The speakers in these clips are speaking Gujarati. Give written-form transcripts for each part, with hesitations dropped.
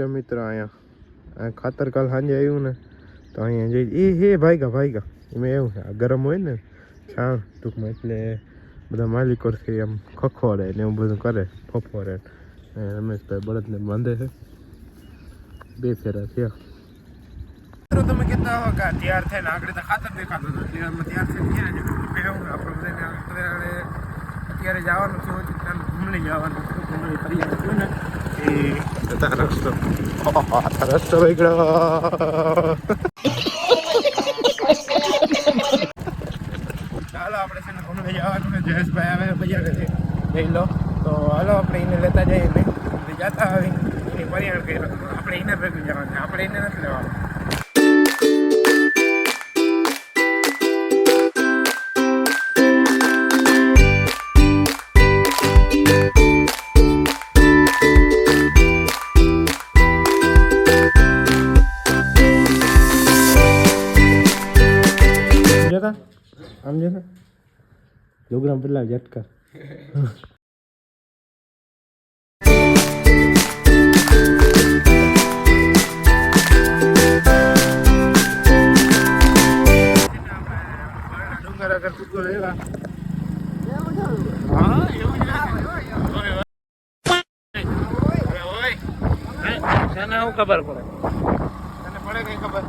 જો મિત્રો અહીંયા ખાતર કાલ સાંજે આવ્યું ને તો અહીંયા જઈ એ હે ભાઈગા એમાં એવું છે ગરમ હોય ને છાણ ટૂંકમાં એટલે બધા માલિકોથી એમ ખખોડે ને એવું બધું કરે ફફોરે રમેશભાઈ બળદને બાંધે છે 2 ફેરા થયા તમે કહેતા હો કે તૈયાર થઈને આગળ તો ખાતર દેખાતું હતું તૈયાર થઈને ક્યાં જવું આપણે બધાને અત્યારે જવાનું છે ઘૂમલી જવાનું છે ઘૂમલી તૈયાર થયું ને એ રસ્તો વેગળો ચાલો આપણે છે ને ઘૂમલી જવાનું છે જયેશભાઈ આવે બજારેથી લઈ લો તો હાલો આપણે એને લેતા જઈએ ને જતા આવી એની પરિયાણ કર્યો આપણે એને ભેગું જવાનું છે આપણે એને નથી લેવાનું આમ છે ને પ્રોગ્રામ પેલા ઝટકા ડુંગર અગર ટૂંકો લેવા હા એવું તને હું ખબર પડે તને પડે કઈ ખબર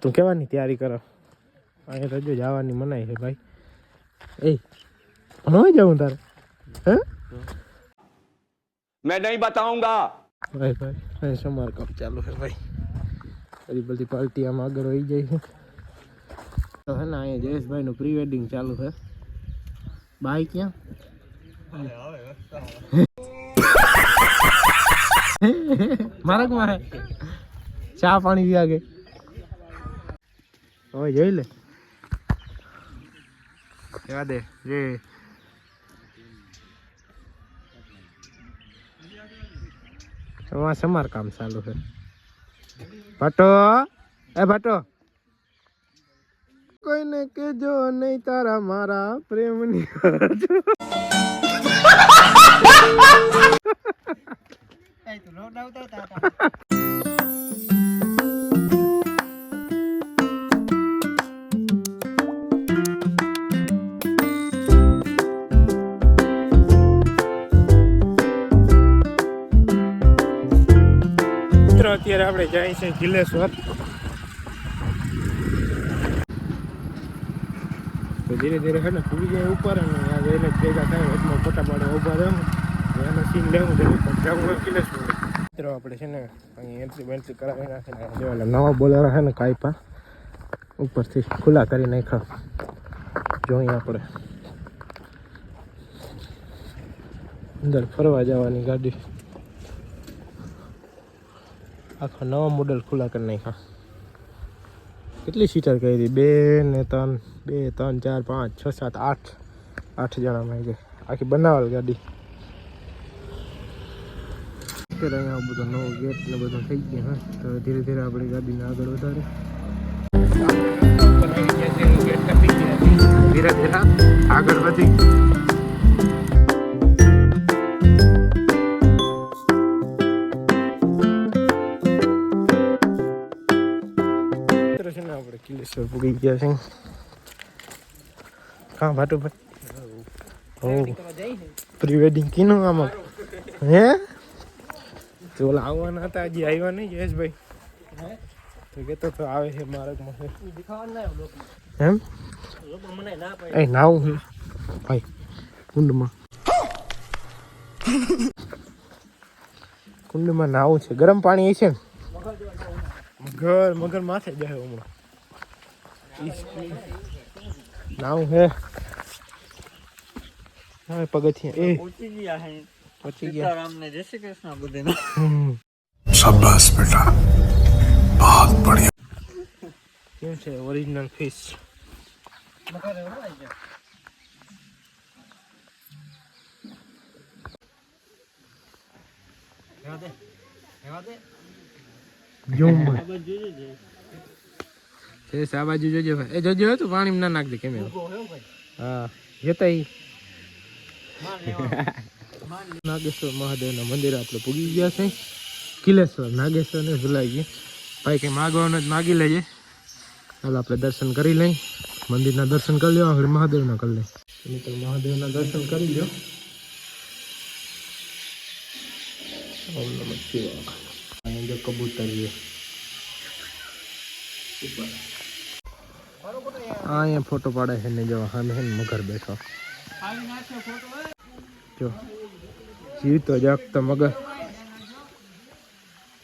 તું કેવાની તૈયારી કરો અહીંયા રજો જવાની મનાય છે ભાઈ એ ન જાઉં તારે હે मैं नहीं बताऊंगा ભાઈ સમાર કામ ચાલુ છે ભાઈ બધી પાર્ટી આમ આગળ વહી જાય છે તો હે ને અહીંયા જયેશભાઈનું પ્રી વેડિંગ ચાલુ છે બાઈક ક્યાં મારકમાં હે ચા પાણી પી આગે હવે જોઈ લે યાદ હે રે સમાર કામ ચાલુ છે ભાટો કોઈને કેજો નહીં તારા મારા પ્રેમની અત્યારે આપણે જાય છે કિલેશ્વર તો ધીરે ધીરે છે ને પૂરી જાય ઉપર અને ત્યાં જઈને ભેગા થાય વચમાં ફોટા પાડે ઉભા રહે એનો સીન લેવું જવું જવું કિલેશ્વર મિત્રો આપણે છે ને અહીં એન્ટ્રી કરાવી નાખીને જો નવા બોલેરો છે ને કાંઈપા ઉપરથી ખુલ્લા કરી નાખ્યા જોઈએ આપણે અંદર ફરવા જવાની ગાડી આખા નવા મોડલ ખુલ્લા કરી નાખ્યા કેટલી સીટર કરી હતી 2 ને 3 2 3 4 5 6 7 8 જણામાં ગઈ આખી બનાવેલ ગાડી અત્યારે અહીંયા બધું નવો ગેટ ને બધું થઈ ગયું હા તો ધીરે ધીરે આપણી ગાડીને આગળ વધારે ધીરે ધીરે આગળ વધી આપણે કિલેશ્વર પૂરી ગયા છે કાં ભાટુ ભાઈ પ્રી વેડિંગ કીનું આમાં હે તો ઓલા આવવાના હતા હજી આવ્યા નહીં જયેશભાઈ તો કેતો તો આવે છે માર્ગમાં એમ એ નાવું છે ભાઈ કુંડમાં નાવું છે ગરમ પાણી છે ને મગર માથે જાય હમણાં નાવ હે હા પગથિયા એ પહોંચી ગયા હે પહોંચી ગયા સીતારામને જય શ્રી કૃષ્ણ બધાને शाबाश बेटा बहुत बढ़िया કેમ છે ઓરિજિનલ ફિશ આ બાજુ જોજો એ જોજો તું પાણી ના નાખ દે કેમ હા જતા નાગેશ્વર મહાદેવના મંદિર આપણે પૂગી ગયા છે કિલેશ્વર નાગેશ્વર ને ભૂલાઈ ગયા ભાઈ કંઈ માગવાનું જ માગી લેજે ચાલો આપણે દર્શન કરી લઈ મંદિરના દર્શન કરી લ્યો આપણે મહાદેવના કરી લઈ મિત્રો મહાદેવના દર્શન કરી લ્યો ઓમ નમઃ શિવાય અહીંયા જો કબૂતર છે અહીંયા ફોટો પાડે છે ને જો સામે છે ને મગર બેઠો જો જીવતો જાગતો મગર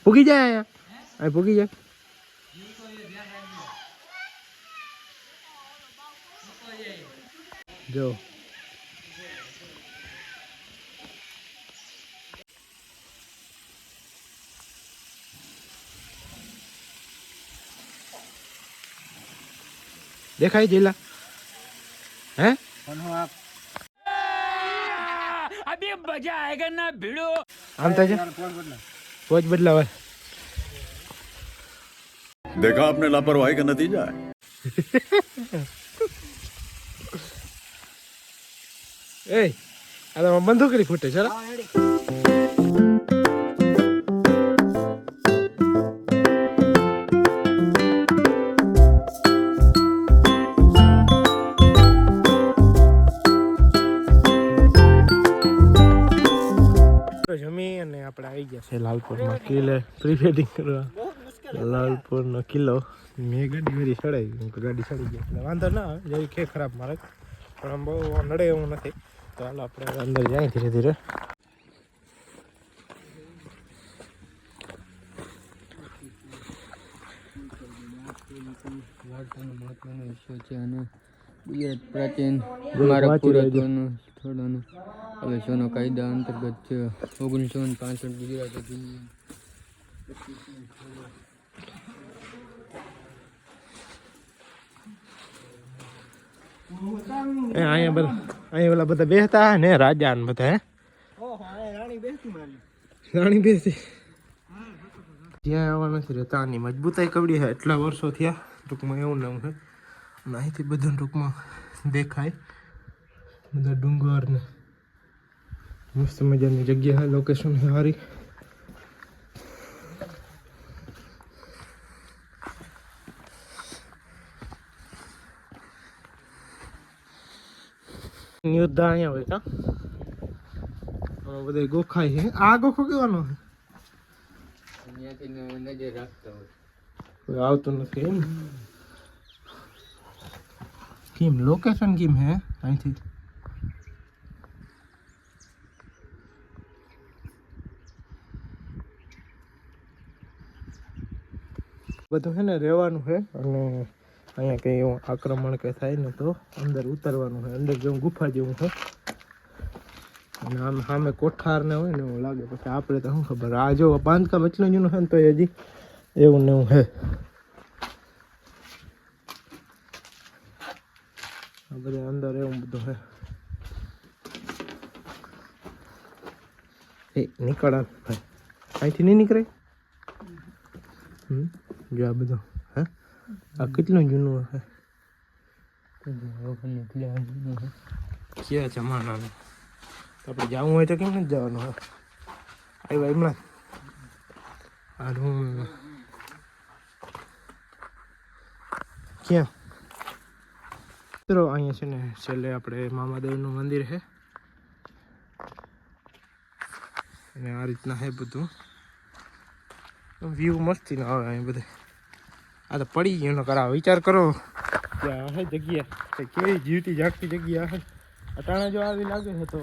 પૂગી જાય અહીંયા અહીં પૂગી જાય જો દેખાય જેલા હે अभी मजा आएगा ना भिड़ो આમ થાય છે પોચ બદલાવા देखा आपने लापरवाही का नतीजा है એ આ તો બંદૂકરી ફૂટે છે જમી અને આપણે આવી ગયા છે લાલપુરમાં કિલ્લે પ્રી વેડિંગ કરવા લાલપુરનો કિલ્લો મેં ગાડી વેરી ચડાવી ગાડી ચડી ગઈ એટલે વાંધો ના આવે જેવી કે ખરાબ મારે પણ આમ બહુ નડે એવું નથી તો હાલો આપણે અંદર જાય ધીરે ધીરે વાર્તાનું મહત્વનો વિષય છે અને ગુજરાત પ્રાચીન મારા પુરાતનો સ્થળોનો હવે સોનો કાયદા અંતર્ગત છે 1965 ગુજરાત અધિનિયમ અહીંયા ઓલા બધા બેસતા ને રાજા ને બધા રાણી બેસતી ત્યાં આવવા નથી રહેતા આની મજબૂતાઈ કવડી છે એટલા વર્ષો થયા ટૂંકમાં એવું ને એવું છે અને અહીંથી બધું ટૂંકમાં દેખાય બધા ડુંગર ને મસ્ત મજાની જગ્યા છે લોકેશન છે સારી યુદ્ધ અહીંયા હોય કા બધા ગોખાય છે આ ગોખો કેવાનો છે અહીંયાથી નજર રાખતા હોય કોઈ આવતું નથી એમ કેમ લોકેશન કેમ હે અહીંથી બધું છે ને રહેવાનું છે અને અહીંયા કંઈ એવું આક્રમણ કે થાય ને તો અંદર ઉતરવાનું છે અંદર જેવું ગુફા જેવું છે અને આમ સામે કોઠાર ને હોય ને એવું લાગે પછી આપણે તો શું ખબર આ જો બાંધકામ એટલું જૂનું છે ને તો હજી એવું ને એવું છે આ બધા અંદર એવું બધું છે એ નીકળ ભાઈ અહીંથી નહીં નીકળે જો આ બધું હે આ કેટલું જૂનું છે ક્યાં જમાનાનું આપણે જવું હોય તો કેમ નથી જવાનું હા આવ્યા હમણાં આ રૂમ ક્યાં મિત્રો અહીંયા છે ને છેલ્લે આપણે મામાદેવનું મંદિર છે અને આ રીતના છે બધું વ્યૂ મસ્તી ના આવે અહીં બધે આ તો પડી ગયું ન કરાવ વિચાર કરો કે આ હે જગ્યા કેવી જીવતી જાગતી જગ્યા હે અટાણા જો આવી લાગે છે તો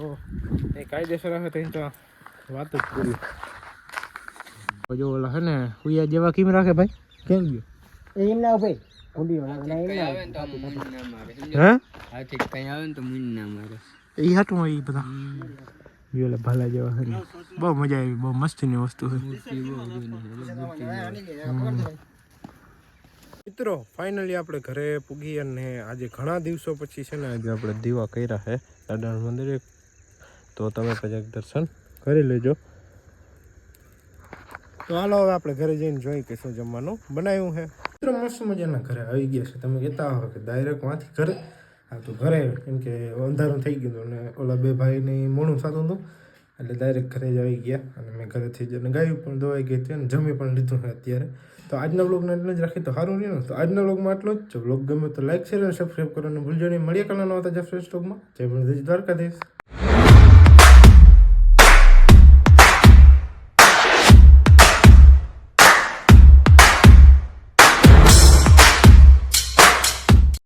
એ કાયદેસર હશે તો તો વાત જ પૂરી જો ઓલા હે ને હુયા જેવા કેમ રાખે ભાઈ કેમ ગયો એ ના ભાઈ કઈ આવે ને તો આમ મૂંઝ ના મારે સમજો? હે હાથી કઈ આવે ને તો મૂંઝ ના મારે. એ હાટમાં એ બધા જોલે ભાલા જેવા છે ને. બહુ મજા આવી, બહુ મસ્તીની વસ્તુ છે. મિત્રો ફાઇનલી આપણે ઘરે પૂગી અને આજે ઘણા દિવસો પછી છે ને આજે આપણે દીવા કર્યા છે દાદાના મંદિરે, તો તમે પછી દર્શન કરી લેજો. તો હાલો હવે આપણે ઘરે જઈને જોઈ કે શું જમવાનું બનાવ્યું છે. મિત્રો મસ્ત મજાના ઘરે આવી ગયા છે. તમે કહેતા હો કે ડાયરેક્ટ માંથી ઘરે હા તો ઘરે કેમ કે અંધારું થઈ ગયું હતું અને ઓલા બે ભાઈની મોડું થતું હતું એટલે ડાયરેક્ટ ઘરે જ આવી ગયા અને મેં ઘરેથી જ ગાયું પણ દવાઈ ગઈ હતી અને જમી પણ લીધું છે અત્યારે. તો આજના વ્લોગને એટલે જ રાખી તો સારું નહીં ને. તો આજના વ્લોગમાં આટલો જ. જો વ્લોગ ગમે તો લાઈક શેર અને સબસ્ક્રાઈબ કરવાનું ભૂલજો નહીં. મળીએ કાલના નવા તાજા ફ્રેશ વ્લોગમાં. જય દ્વારકાધીશ.